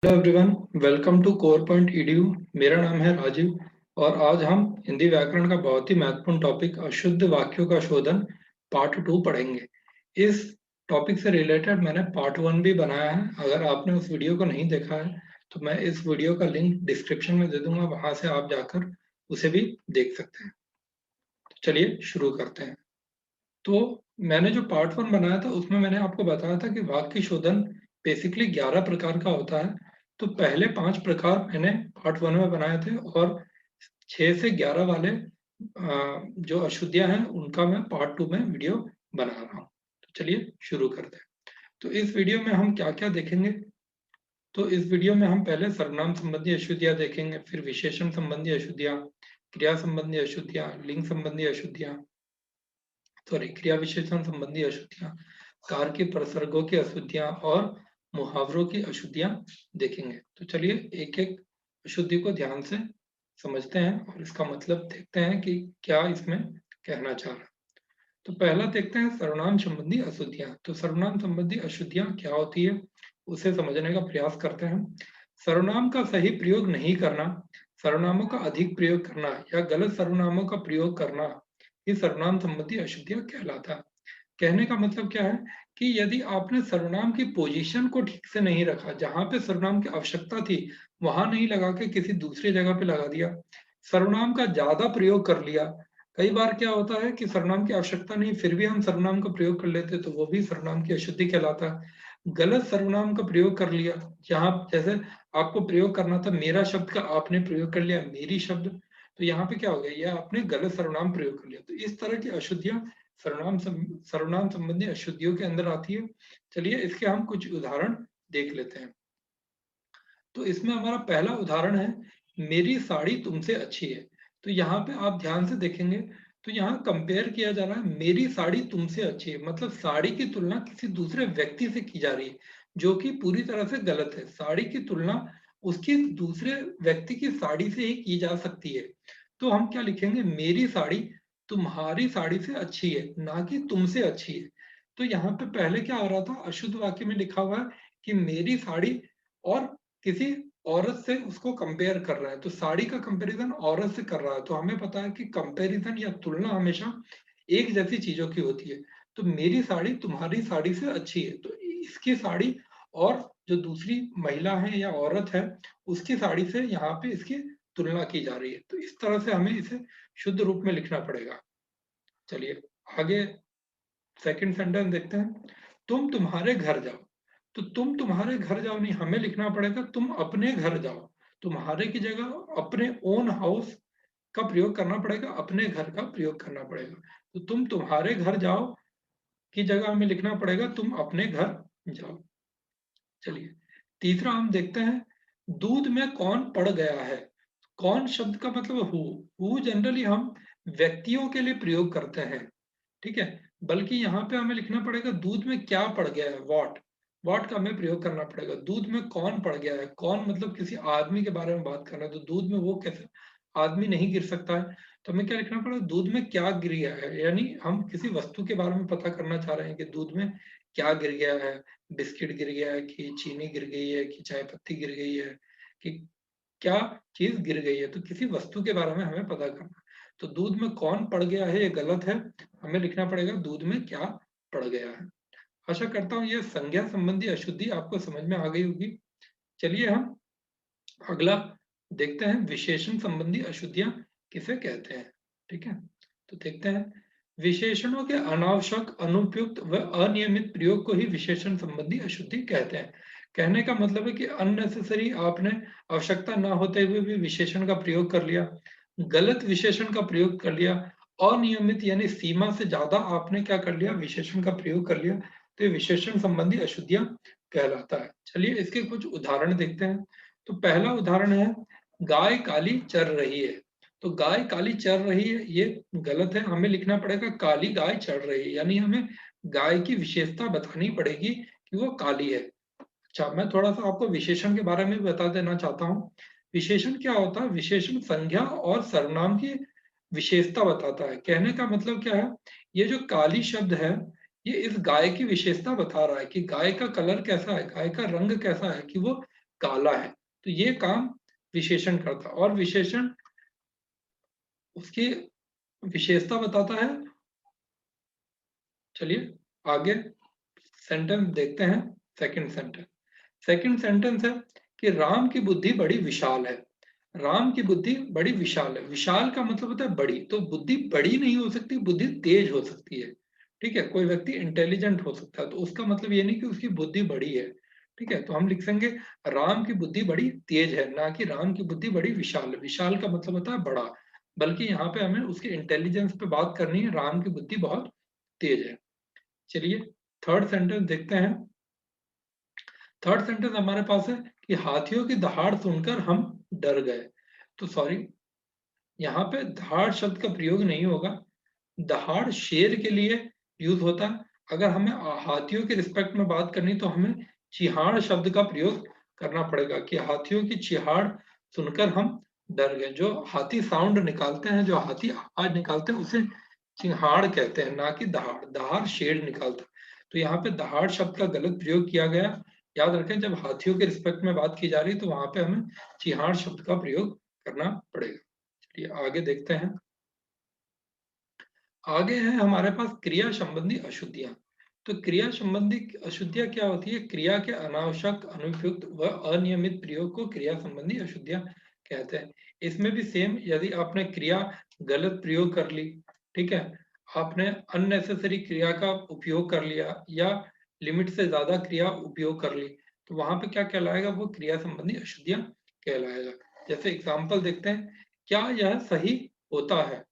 Hello everyone, welcome to Core Point EDU. मेरा नाम है राजीव और आज हम हिंदी व्याकरण का बहुत ही महत्वपूर्ण टॉपिक अशुद्ध वाक्यों का शोधन पार्ट 2 पढ़ेंगे। इस टॉपिक से रिलेटेड मैंने पार्ट 1 भी बनाया है। अगर आपने उस वीडियो को नहीं देखा है तो मैं इस वीडियो का लिंक डिस्क्रिप्शन में दे दूंगा, वहां से आप जाकर उसे भी देख सकते हैं। तो चलिए शुरू करते हैं। तो मैंने जो पार्ट 1 बनाया था उसमें मैंने आपको बताया था कि वाक्य शोधन बेसिकली 11 प्रकार का होता है। तो पहले 5 प्रकार मैंने पार्ट 1 में बनाए थे और 6 से 11 वाले जो अशुद्धियां हैं उनका मैं पार्ट 2 में वीडियो बना रहा हूँ। तो चलिए शुरू करते हैं। तो इस वीडियो में हम क्या क्या देखेंगे? तो इस वीडियो में हम पहले सर्वनाम संबंधी अशुद्धियां देखेंगे, फिर विशेषण संबंधी अशुद्धियां, क्रिया संबंधी अशुद्धियां, लिंग संबंधी अशुद्धियां, सॉरी क्रिया विशेषण संबंधी अशुद्धियां, कार के प्रसर्गों की अशुद्धियां और मुहावरों की अशुद्धियां देखेंगे। तो चलिए एक एक अशुद्धि को ध्यान से समझते हैं और इसका मतलब देखते हैं कि क्या इसमें कहना चाह रहा है। तो पहला देखते हैं सर्वनाम संबंधी अशुद्धियां। तो सर्वनाम संबंधी अशुद्धियां क्या होती है उसे समझने का प्रयास करते हैं। सर्वनाम का सही प्रयोग नहीं करना, सर्वनामों का अधिक प्रयोग करना या गलत सर्वनामों का प्रयोग करना ये सर्वनाम संबंधी अशुद्धियां कहलाता है। कहने का मतलब क्या है कि यदि आपने सर्वनाम की पोजीशन को ठीक से नहीं रखा, जहां पे सर्वनाम की आवश्यकता थी वहां नहीं लगा के किसी दूसरी जगह पे लगा दिया, सर्वनाम का ज्यादा प्रयोग कर लिया। कई बार क्या होता है कि सर्वनाम की आवश्यकता नहीं फिर भी हम सर्वनाम का प्रयोग कर लेते, तो वो भी सर्वनाम की अशुद्धि कहलाता है। गलत सर्वनाम का प्रयोग कर लिया, जहां जैसे आपको प्रयोग करना था मेरा शब्द का आपने प्रयोग कर लिया मेरी शब्द, तो यहाँ पे क्या हो गया, यह आपने गलत सर्वनाम प्रयोग कर लिया। तो इस तरह की अशुद्धियां सर्वनाम संबंधी अशुद्धियों के अंदर आती है। चलिए इसके हम कुछ उदाहरण देख लेते हैं। तो इसमें हमारा पहला उदाहरण है, मेरी साड़ी तुमसे अच्छी है। तो यहाँ पे आप ध्यान से देखेंगे तो यहाँ कंपेयर किया जा रहा है, मेरी साड़ी तुमसे अच्छी है, मतलब साड़ी की तुलना किसी दूसरे व्यक्ति से की जा रही है, जो कि पूरी तरह से गलत है। साड़ी की तुलना उसकी दूसरे व्यक्ति की साड़ी से ही की जा सकती है। तो हम क्या लिखेंगे, मेरी साड़ी तुम्हारी साड़ी से अच्छी है, ना कि तुमसे अच्छी है। तो यहाँ पे पहले क्या हो रहा था, अशुद्ध वाक्य में लिखा हुआ है कि मेरी साड़ी और किसी औरत से उसको कंपेयर कर रहा है, तो साड़ी का कंपैरिजन औरत से कर रहा है। तो हमें पता है कि कंपैरिजन या तुलना हमेशा एक जैसी चीजों की होती है। तो मेरी साड़ी तुम्हारी साड़ी से अच्छी है, तो इसकी साड़ी और जो दूसरी महिला है या औरत है उसकी साड़ी से यहाँ पे इसकी तुलना की जा रही है। तो इस तरह से हमें इसे शुद्ध रूप में लिखना पड़ेगा। चलिए आगे सेकंड सेंटेंस देखते हैं, तुम तुम्हारे घर जाओ। तो तुम तुम्हारे घर जाओ नहीं, हमें लिखना पड़ेगा तुम अपने घर जाओ। तुम्हारे की जगह अपने ओन हाउस का प्रयोग करना पड़ेगा, अपने घर का प्रयोग करना पड़ेगा। तो तुम तुम्हारे घर जाओ की जगह हमें लिखना पड़ेगा तुम अपने घर जाओ। चलिए तीसरा हम देखते हैं, दूध में कौन पड़ गया है। कौन शब्द का मतलब हु जनरली हम व्यक्तियों के लिए प्रयोग करते हैं, ठीक है। बल्कि यहाँ पे हमें लिखना पड़ेगा दूध में क्या पड़ गया है, वॉट का हमें प्रयोग करना पड़ेगा। दूध में कौन पड़ गया है, कौन मतलब किसी आदमी के बारे में बात कर रहा है, तो दूध में वो कैसे आदमी नहीं गिर सकता है। तो हमें क्या लिखना पड़ेगा, दूध में क्या गिर गया है, यानी हम किसी वस्तु के बारे में पता करना चाह रहे हैं कि दूध में क्या गिर गया है। बिस्किट गिर गया है कि चीनी गिर गई है कि चाय पत्ती गिर गई है कि क्या चीज गिर गई है, तो किसी वस्तु के बारे में हमें पता करना है। तो दूध में कौन पड़ गया है ये गलत है, हमें लिखना पड़ेगा दूध में क्या पड़ गया है। आशा करता हूँ ये संज्ञा संबंधी अशुद्धि आपको समझ में आ गई होगी। चलिए हम अगला देखते हैं, विशेषण संबंधी अशुद्धियां किसे कहते हैं, ठीक है। तो देखते हैं, विशेषणों के अनावश्यक, अनुपयुक्त व अनियमित प्रयोग को ही विशेषण संबंधी अशुद्धि कहते हैं। कहने का मतलब है कि अननेसेसरी आपने आवश्यकता ना होते हुए भी विशेषण का प्रयोग कर लिया, गलत विशेषण का प्रयोग कर लिया, अनियमित यानी सीमा से ज्यादा आपने क्या कर लिया, विशेषण का प्रयोग कर लिया, तो ये विशेषण संबंधी अशुद्धियां कहलाता है। चलिए इसके कुछ उदाहरण देखते हैं। तो पहला उदाहरण है, गाय काली चर रही है। तो गाय काली चर रही है ये गलत है, हमें लिखना पड़ेगा काली गाय चढ़ रही है, यानी हमें गाय की विशेषता बतानी पड़ेगी कि वो काली है। अच्छा मैं थोड़ा सा आपको विशेषण के बारे में भी बता देना चाहता हूँ। विशेषण क्या होता है, विशेषण संज्ञा और सर्वनाम की विशेषता बताता है। कहने का मतलब क्या है, ये जो काली शब्द है ये इस गाय की विशेषता बता रहा है कि गाय का कलर कैसा है, गाय का रंग कैसा है, कि वो काला है। तो ये काम विशेषण करता है और विशेषण उसकी विशेषता बताता है। चलिए आगे सेंटेंस देखते हैं। सेकंड सेंटेंस है कि राम की बुद्धि बड़ी विशाल है। राम की बुद्धि बड़ी विशाल है। विशाल का मतलब होता है बड़ी, तो बुद्धि बड़ी नहीं हो सकती, बुद्धि तेज हो सकती है। ठीक है, कोई व्यक्ति इंटेलिजेंट हो सकता है, तो उसका मतलब ये नहीं कि उसकी बुद्धि बड़ी है। ठीक है, तो हम लिख देंगे राम की बुद्धि बड़ी तेज है, ना कि राम की बुद्धि बड़ी विशाल है। विशाल का मतलब होता है बड़ा, बल्कि यहाँ पे हमें उसके इंटेलिजेंस पे बात करनी है। राम की बुद्धि बहुत तेज है। चलिए थर्ड सेंटेंस देखते हैं। थर्ड सेंटेंस हमारे पास है कि हाथियों की दहाड़ सुनकर हम डर गए। तो सॉरी, यहाँ पे दहाड़ शब्द का प्रयोग नहीं होगा। दहाड़ शेर के लिए यूज होता है। अगर हमें हाथियों के रिस्पेक्ट में बात करनी तो हमें चिहाड़ शब्द का प्रयोग करना पड़ेगा कि हाथियों की चिहाड़ सुनकर हम डर गए। जो हाथी साउंड निकालते हैं, जो हाथी आवाज निकालते हैं, उसे चिहाड़ कहते हैं, ना कि दहाड़। दहाड़ शेर निकालता है। तो यहाँ पे दहाड़ शब्द का गलत प्रयोग किया गया। याद रखें, जब हाथियों के रिस्पेक्ट में बात की जा रही है तो वहां पे हमें चिहाड़ शब्द का प्रयोग करना पड़ेगा। चलिए आगे देखते हैं। आगे है हमारे पास क्रिया संबंधी अशुद्धियां। तो क्रिया संबंधी अशुद्धियां क्या होती है? क्रिया के अनावश्यक, अनुपयुक्त व अनियमित प्रयोग को क्रिया संबंधी अशुद्धियां कहते हैं। इसमें भी सेम, यदि आपने क्रिया गलत प्रयोग कर ली, ठीक है, आपने अननेसेसरी क्रिया का उपयोग कर लिया या लिमिट से ज्यादा क्रिया उपयोग कर ली, तो वहां पे क्या कहलाएगा? वो क्रिया संबंधी अशुद्धियां कहलाएगा। जैसे एग्जाम्पल देखते हैं। क्या यह सही होता है?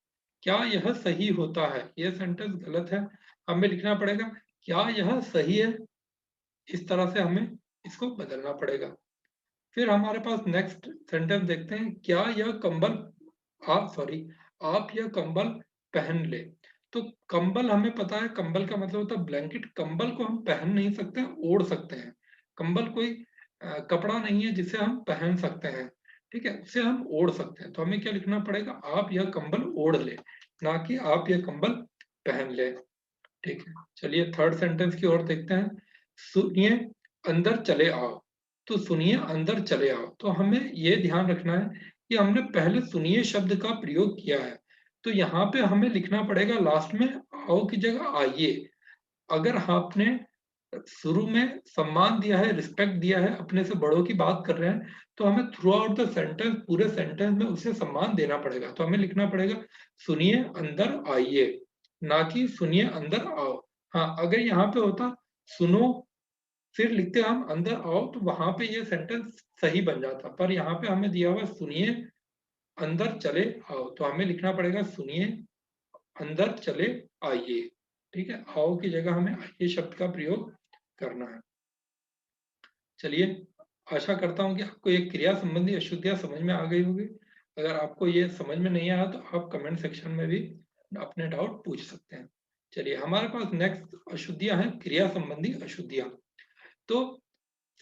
क्या यह सही होता है? यह सेंटेंस गलत है, हमें लिखना पड़ेगा क्या यह सही है। इस तरह से हमें इसको बदलना पड़ेगा। फिर हमारे पास नेक्स्ट सेंटेंस देखते हैं। क्या यह कंबल आप यह कंबल पहन ले। तो कंबल हमें पता है, कंबल का मतलब होता है ब्लैंकेट। कंबल को हम पहन नहीं सकते, ओढ़ सकते हैं। कंबल कोई कपड़ा नहीं है जिसे हम पहन सकते हैं। ठीक है, उसे हम ओढ़ सकते हैं। तो हमें क्या लिखना पड़ेगा? आप यह कंबल ओढ़ ले, ना कि आप यह कंबल पहन ले। ठीक है, चलिए थर्ड सेंटेंस की ओर देखते हैं। सुनिए अंदर चले आओ। तो सुनिए अंदर चले आओ, तो हमें यह ध्यान रखना है कि हमने पहले सुनिए शब्द का प्रयोग किया है। तो यहाँ पे हमें लिखना पड़ेगा लास्ट में आओ की जगह आइए। अगर आपने शुरू में सम्मान दिया है, रिस्पेक्ट दिया है, अपने से बड़ों की बात कर रहे हैं, तो हमें थ्रू आउट द सेंटेंस, पूरे सेंटेंस में उसे सम्मान देना पड़ेगा। तो हमें लिखना पड़ेगा सुनिए अंदर आइए, ना कि सुनिए अंदर आओ। हाँ, अगर यहाँ पे होता सुनो फिर लिखते हम अंदर आओ, तो वहां पे ये सेंटेंस सही बन जाता। पर यहाँ पे हमें दिया हुआ सुनिए अंदर चले आओ, तो हमें लिखना पड़ेगा सुनिए अंदर चले आइए। ठीक है, आओ की जगह हमें आइए शब्द का प्रयोग करना है। चलिए, आशा करता हूं कि आपको ये क्रिया संबंधी अशुद्धियां समझ में आ गई होगी। अगर आपको ये समझ में नहीं आया तो आप कमेंट सेक्शन में भी अपने डाउट पूछ सकते हैं। चलिए, हमारे पास नेक्स्ट अशुद्धियां हैं क्रिया संबंधी अशुद्धियां। तो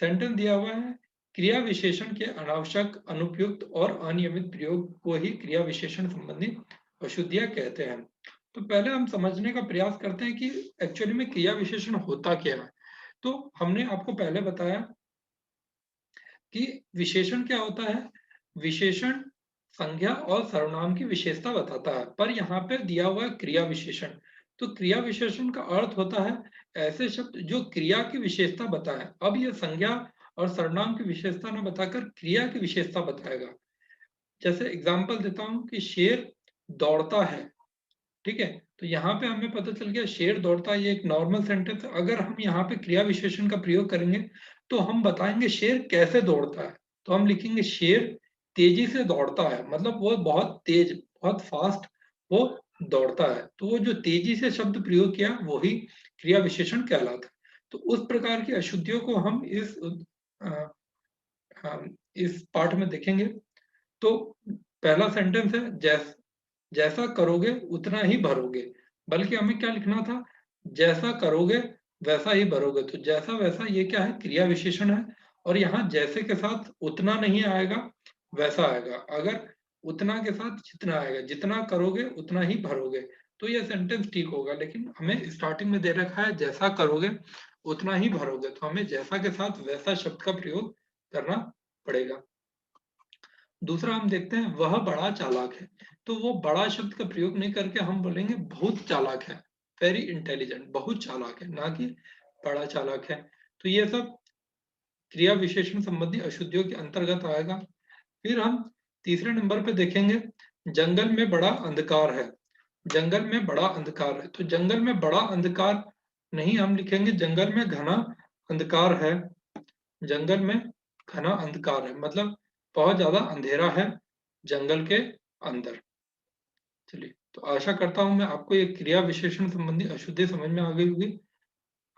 सेंटेंस दिया हुआ है, क्रिया विशेषण के अनावश्यक, अनुपयुक्त और अनियमित प्रयोग को ही क्रिया विशेषण संबंधी अशुद्धियां कहते हैं। तो पहले हम समझने का प्रयास करते हैं कि एक्चुअली में क्रिया विशेषण होता क्या है। तो हमने आपको पहले बताया कि विशेषण क्या होता है। विशेषण संज्ञा और सर्वनाम की विशेषता बताता है, पर यहाँ पे दिया हुआ है क्रिया विशेषण। तो क्रिया विशेषण का अर्थ होता है ऐसे शब्द जो क्रिया की विशेषता बताए। अब ये संज्ञा और सर्वनाम की विशेषता न बताकर क्रिया की विशेषता बताएगा। जैसे एग्जाम्पल देता हूं कि शेर दौड़ता है। ठीक है, तो यहाँ पे हमें पता चल गया शेर दौड़ता है, ये एक नॉर्मल सेंटेंस है। अगर हम यहाँ पे क्रिया विशेषण का प्रयोग करेंगे तो हम बताएंगे शेर कैसे दौड़ता है। तो हम लिखेंगे शेर तेजी से दौड़ता है, मतलब वो बहुत तेज, बहुत फास्ट वो दौड़ता है। तो वो जो तेजी से शब्द प्रयोग किया वही क्रिया विशेषण कहलाता है। तो उस प्रकार की अशुद्धियों को हम अ, इस पाठ में देखेंगे। तो पहला सेंटेंस है जैसा करोगे उतना ही भरोगे। बल्कि हमें क्या लिखना था? जैसा करोगे वैसा ही भरोगे। तो जैसा वैसा ये क्या है? क्रिया विशेषण है। और यहाँ जैसे के साथ उतना नहीं आएगा, वैसा आएगा। अगर उतना के साथ जितना आएगा, जितना करोगे उतना ही भरोगे, तो ये सेंटेंस ठीक होगा। लेकिन हमें स्टार्टिंग में दे रखा है जैसा करोगे उतना ही भरोगे, तो हमें जैसा के साथ वैसा शब्द का प्रयोग करना पड़ेगा। दूसरा हम देखते हैं वह बड़ा चालाक है। तो वो बड़ा शब्द का प्रयोग नहीं करके हम बोलेंगे बहुत चालाक है, वेरी इंटेलिजेंट, बहुत चालाक है, ना कि बड़ा चालाक है। तो ये सब क्रिया विशेषण संबंधी अशुद्धियों के अंतर्गत आएगा। फिर हम तीसरे नंबर पे देखेंगे जंगल में बड़ा अंधकार है। जंगल में बड़ा अंधकार है, तो जंगल में बड़ा अंधकार नहीं, हम लिखेंगे जंगल में घना अंधकार है। जंगल में घना अंधकार है मतलब बहुत ज्यादा अंधेरा है जंगल के अंदर। चलिए, तो आशा करता हूं मैं आपको ये क्रिया विशेषण संबंधी अशुद्धि समझ में आ गई होगी।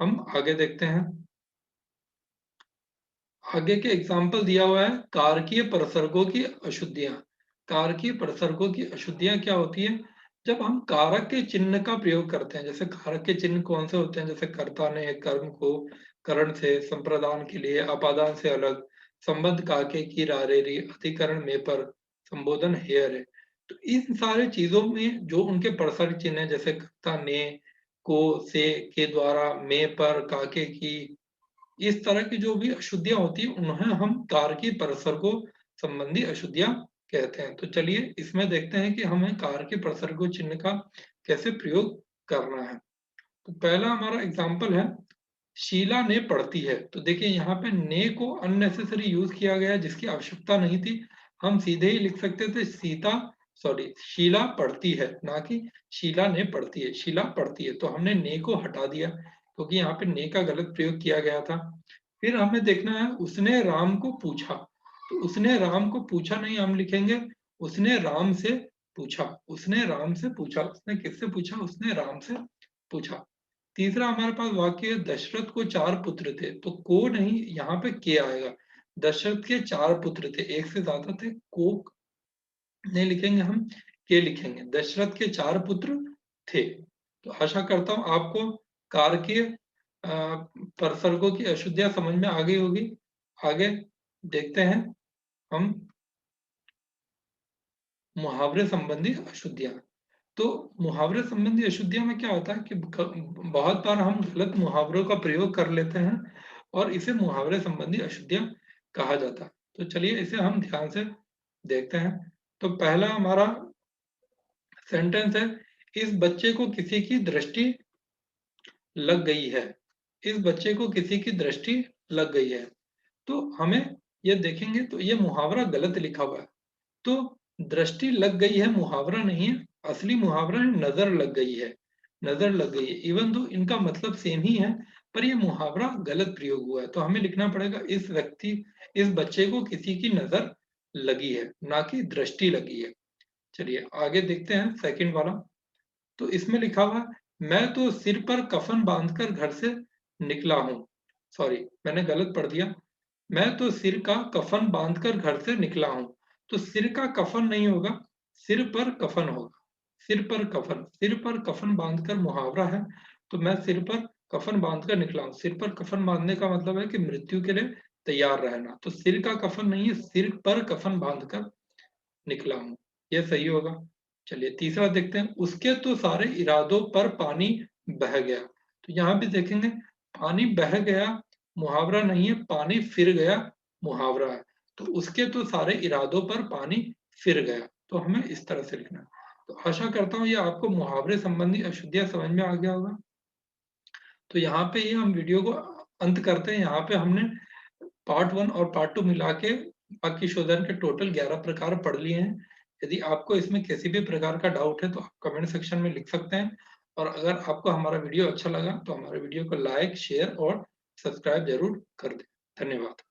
हम आगे देखते हैं। आगे के एग्जाम्पल दिया हुआ है कारकीय प्रसर्गों की अशुद्धियां। कारकीय प्रसर्गों की अशुद्धियां क्या होती है? जब हम कारक के चिन्ह का प्रयोग करते हैं। जैसे कारक के चिन्ह कौन से होते हैं? जैसे कर्ता ने कर्म को करण से, संप्रदान के लिए अपादान से अलग, संबंध काके की रारेरी, अधिकरण में पर, संबोधन हेयर है। तो इन सारे चीजों में जो उनके प्रसर्ग चिन्ह है, जैसे कर्ता ने, को, से, के द्वारा, में पर, काके की, इस तरह की जो भी अशुद्धियां होती है उन्हें हम कारकी प्रसर्गों संबंधी अशुद्धियां कहते हैं। तो चलिए इसमें देखते हैं कि हमें कारकी प्रसर्गों चिन्ह का कैसे प्रयोग करना है। तो पहला हमारा एग्जाम्पल है शीला ने पढ़ती है। तो देखिए यहाँ पे ने को अननेसेसरी यूज किया गया जिसकी आवश्यकता नहीं थी। हम सीधे ही लिख सकते थे शीला पढ़ती है, ना कि शीला ने पढ़ती है। शीला पढ़ती है, तो हमने ने को हटा दिया क्योंकि यहाँ पे ने का गलत प्रयोग किया गया था। फिर हमें देखना है उसने राम को पूछा। तो उसने राम को पूछा नहीं, हम लिखेंगे उसने राम से पूछा। उसने राम से पूछा, उसने किससे पूछा? उसने राम से पूछा। तीसरा हमारे पास वाक्य है दशरथ को 4 पुत्र थे। तो को नहीं, यहाँ पे के आएगा। दशरथ के 4 पुत्र थे, एक से ज्यादा थे। को नहीं लिखेंगे, हम के लिखेंगे। दशरथ के 4 पुत्र थे। तो आशा करता हूं आपको कारकीय प्रसर्गों की अशुद्धियां समझ में आ गई होगी। आगे देखते हैं हम मुहावरे संबंधी अशुद्धियां। तो मुहावरे संबंधी अशुद्धियों में क्या होता है कि बहुत बार हम गलत मुहावरों का प्रयोग कर लेते हैं और इसे मुहावरे संबंधी अशुद्धियां कहा जाता है। तो चलिए इसे हम ध्यान से देखते हैं। तो पहला हमारा सेंटेंस है इस बच्चे को किसी की दृष्टि लग गई है। इस बच्चे को किसी की दृष्टि लग गई है। तो हमें ये देखेंगे तो ये मुहावरा गलत लिखा हुआ है। तो दृष्टि लग गई है मुहावरा नहीं है, असली मुहावरा है नजर लग गई है। नजर लग गई है। इवन दो इनका मतलब सेम ही है, पर ये मुहावरा गलत प्रयोग हुआ है। तो हमें लिखना पड़ेगा इस बच्चे को किसी की नजर लगी है, ना कि दृष्टि लगी है। चलिए आगे देखते हैं सेकंड वाला। तो इसमें लिखा हुआ मैं तो सिर पर कफन बांधकर घर से निकला हूं। सॉरी, मैंने गलत पढ़ दिया। मैं तो सिर का कफन बांधकर घर से निकला हूं। तो सिर का कफन नहीं होगा, सिर पर कफन होगा। सिर पर कफन, सिर पर कफन बांधकर मुहावरा है। तो मैं सिर पर कफन बांधकर निकला हूं। सिर पर कफन बांधने का मतलब है कि मृत्यु के लिए तैयार रहना। तो सिर का कफन नहीं है, सिर पर कफन बांधकर निकला हूं, यह सही होगा। चलिए तीसरा देखते हैं उसके तो सारे इरादों पर पानी बह गया। तो यहां भी देखेंगे पानी बह गया मुहावरा नहीं है, पानी फिर गया मुहावरा है। तो उसके तो सारे इरादों पर पानी फिर गया, तो हमें इस तरह से लिखना है। तो आशा करता हूँ ये आपको मुहावरे संबंधी अशुद्धियां समझ में आ गया होगा। तो यहाँ पे ही हम वीडियो को अंत करते हैं। यहाँ पे हमने पार्ट 1 और पार्ट 2 मिला के वाक्य शोधन के टोटल 11 प्रकार पढ़ लिए हैं। यदि आपको इसमें किसी भी प्रकार का डाउट है तो आप कमेंट सेक्शन में लिख सकते हैं। और अगर आपको हमारा वीडियो अच्छा लगा तो हमारे वीडियो को लाइक, शेयर और सब्सक्राइब जरूर कर दें। धन्यवाद।